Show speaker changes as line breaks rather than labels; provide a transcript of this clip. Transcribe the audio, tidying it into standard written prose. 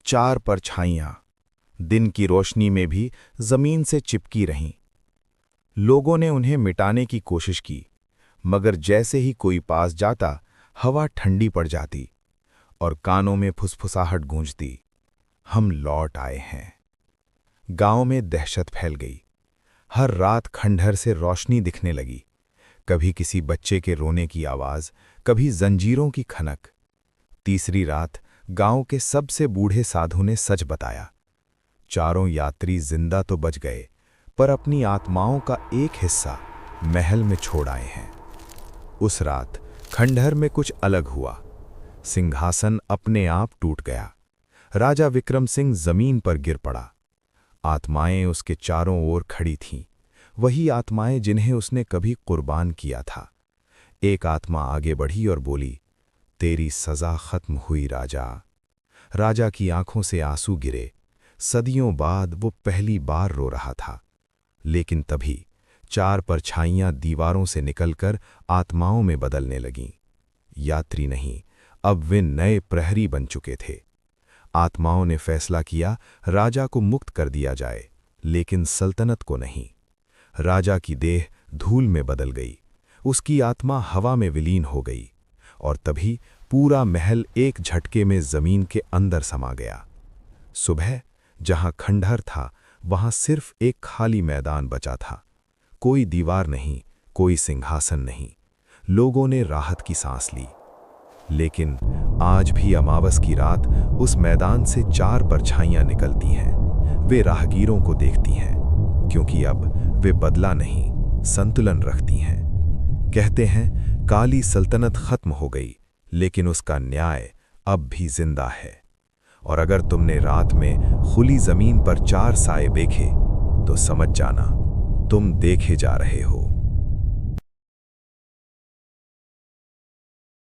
चार परछाइयां दिन की रोशनी में भी जमीन से चिपकी रहीं। लोगों ने उन्हें मिटाने की कोशिश की, मगर जैसे ही कोई पास जाता, हवा ठंडी पड़ जाती और कानों में फुसफुसाहट गूंजती, हम लौट आए हैं। गांव में दहशत फैल गई। हर रात खंडहर से रोशनी दिखने लगी। कभी किसी बच्चे के रोने की आवाज, कभी जंजीरों की खनक। तीसरी रात गांव के सबसे बूढ़े साधु ने सच बताया। चारों यात्री जिंदा तो बच गए, पर अपनी आत्माओं का एक हिस्सा महल में छोड़ आए हैं। उस रात खंडहर में कुछ अलग हुआ। सिंहासन अपने आप टूट गया। राजा विक्रम सिंह जमीन पर गिर पड़ा। आत्माएं उसके चारों ओर खड़ी थीं, वही आत्माएं जिन्हें उसने कभी कुर्बान किया था। एक आत्मा आगे बढ़ी और बोली, तेरी सजा खत्म हुई राजा। राजा की आंखों से आंसू गिरे। सदियों बाद वो पहली बार रो रहा था। लेकिन तभी चार परछाइयां दीवारों से निकलकर आत्माओं में बदलने लगीं। यात्री नहीं, अब वे नए प्रहरी बन चुके थे। आत्माओं ने फैसला किया, राजा को मुक्त कर दिया जाए, लेकिन सल्तनत को नहीं। राजा की देह धूल में बदल गई, उसकी आत्मा हवा में विलीन हो गई, और तभी पूरा महल एक झटके में जमीन के अंदर समा गया। सुबह जहां खंडहर था, वहां सिर्फ एक खाली मैदान बचा था। कोई दीवार नहीं, कोई सिंहासन नहीं। लोगों ने राहत की सांस ली। लेकिन आज भी अमावस की रात उस मैदान से चार परछाइयां निकलती हैं। वे राहगीरों को देखती हैं, क्योंकि अब वे बदला नहीं, संतुलन रखती हैं। कहते हैं काली सल्तनत खत्म हो गई, लेकिन उसका न्याय अब भी जिंदा है। और अगर तुमने रात में खुली जमीन पर चार साए देखे, तो समझ जाना तुम देखे जा रहे हो।